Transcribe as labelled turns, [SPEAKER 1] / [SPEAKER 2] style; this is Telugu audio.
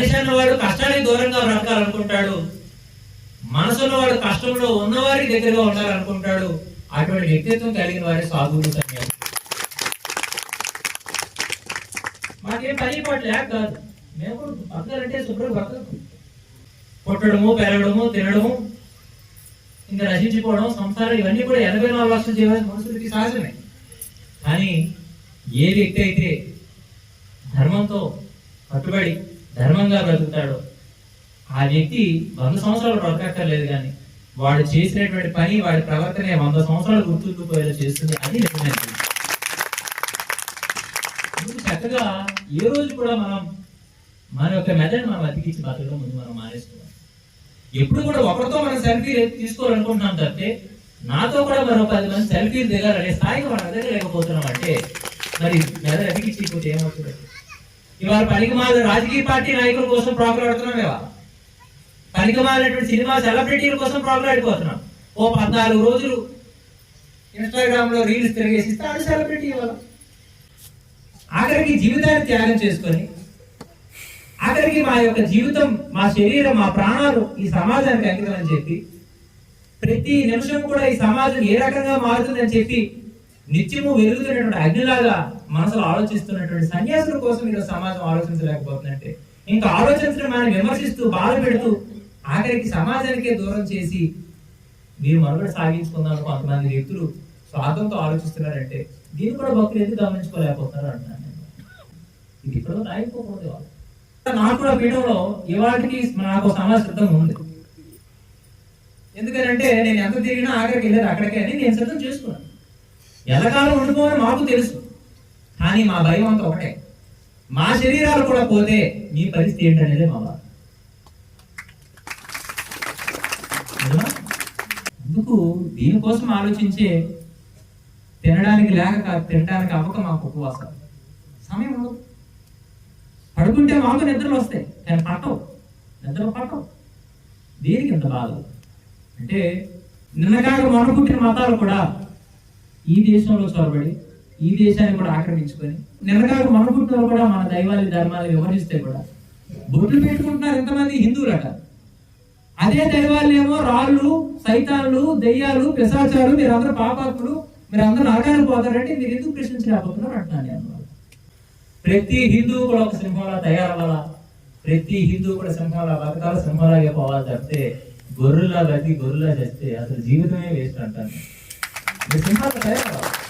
[SPEAKER 1] దేశాన్ని వాడు కష్టానికి దూరంగా బ్రతకాలనుకుంటాడు, మనసులో వాడు కష్టంలో ఉన్నవారికి దగ్గరగా ఉండాలనుకుంటాడు. అటువంటి వ్యక్తిత్వం కలిగిన వారి సాధువులు సన్యాసి. మాకేం పని పాటు లేక కాదు, మేము బతకాలంటే శుభ్రం బతకం, పుట్టడము, పెరగడము, తినడము, ఇంకా నశించిపోవడం, సంసారం, ఇవన్నీ కూడా 84 లక్షల జీవాలు మనుషులకి సహజమే. కానీ ఏ వ్యక్తి అయితే ధర్మంతో కట్టుబడి ధర్మంగా బ్రతుకుతాడో ఆ వ్యక్తి 100 సంవత్సరాలు బ్రతకక్కర్లేదు, కానీ వాడు చేసినటువంటి పని, వాడి ప్రవర్తనే 100 సంవత్సరాలు గుర్తుండిపోయేలా చేస్తుంది. అది నిజమైన చక్కగా ఏ రోజు కూడా మన యొక్క మెదడు మనం అతికించి బతకడం ముందు మనం మానేసుకోవాలి. ఎప్పుడు కూడా ఒకరితో మనం సెల్ఫీ తీసుకోవాలనుకుంటున్నాం తప్పితే నాతో కూడా మరో 10 మంది సెల్ఫీలు దిగాలనే స్థాయికి మనం ఎదగలేకపోతున్నాం అంటే మరి మెదడు అతికించిపోతే ఏమవుతుంది? ఇవాళ పనికిమాల రాజకీయ పార్టీ నాయకుల కోసం ప్రాకులాడుతున్నాం, ఇవాళ పనికిమాలినటువంటి సినిమా సెలబ్రిటీల కోసం ప్రాకులాడిపోతున్నాం. ఓ 14 రోజులు ఇన్స్టాగ్రామ్ లో రీల్స్ తిరిగేసి ఆడు సెలబ్రిటీ. ఇవాళ ఆఖరికి జీవితాన్ని త్యాగం చేసుకొని, ఆఖరికి మా యొక్క జీవితం, మా శరీరం, మా ప్రాణాలు ఈ సమాజానికి అంకితం అని చెప్పి, ప్రతి నిమిషం కూడా ఈ సమాజం ఏ రకంగా మారుతుందని చెప్పి నిత్యము వెలుగుతున్నటువంటి అగ్నిలాగా మనసులో ఆలోచిస్తున్నటువంటి సన్యాసుల కోసం ఈరోజు సమాజం ఆలోచించలేకపోతుందంటే, ఇంకా ఆలోచించడం మనం విమర్శిస్తూ బాధ పెడుతూ ఆఖరికి సమాజానికే దూరం చేసి మీరు మనుగడ సాగించుకుందాం కొంతమంది వ్యక్తులు స్వార్థంతో ఆలోచిస్తున్నారంటే దీన్ని కూడా భక్తులు ఎందుకు గమనించుకోలేకపోతున్నారు అంటున్నాను. ఇది ఇక్కడ ఆగిపోకూడదు. వాళ్ళు నాకు కూడా పీఠంలో ఇవాటికి నాకు సమాజ సిద్ధం ఉంది. ఎందుకంటే నేను ఎంత తిరిగినా ఆఖరికి వెళ్ళేది అక్కడికే అని నేను సిద్ధం చేసుకున్నాను. ఎల్లకాలం ఉండిపోవని మాకు తెలుసు, కానీ మా భయం అంతా ఒకటే, మా శరీరాలు కూడా పోతే మీ పరిస్థితి ఏంటనేది మా బాధ. అందుకు దీనికోసం ఆలోచించే తినడానికి లేక తినడానికి అవ్వక మాకు ఉపవాసాలు సమయం ఉండదు. పడుకుంటే మాకు నిద్రలు వస్తాయి, కానీ నిద్రలు పట్టవు. దేనికి ఇంత బాధ అంటే నిన్నగాక మనం పుట్టిన మతాలు కూడా ఈ దేశంలో చొరబడి ఈ దేశాన్ని కూడా ఆక్రమించుకొని, నిన్నగాక మన పుట్టిన కూడా మన దైవాన్ని ధర్మాన్ని వివరిస్తే కూడా బొట్లు పెట్టుకుంటున్నారు ఎంతమంది హిందువులట. అదే దైవాలు ఏమో రాళ్ళు, సైతాన్లు, దెయ్యాలు, పిశాచాలు, మీరందరూ పాపాత్ములు, మీరందరూ నరకానికి పోతారంటే మీరు ఎందుకు ప్రశ్నించలేకపోతున్నారు అంటున్నాను నేను. ప్రతి హిందువు కూడా ఒక సింహంలా తయారవ్వాలా, ప్రతి హిందువు కూడా సింహంలా బతకాల, సింహంలాగే పోవాలి తప్పితే గొర్రెలా బతికి గొర్రెలా చేస్తే అసలు జీవితమే వేస్ట్ అంటాను. మీరు సింహాలు తయారవ్వాలి.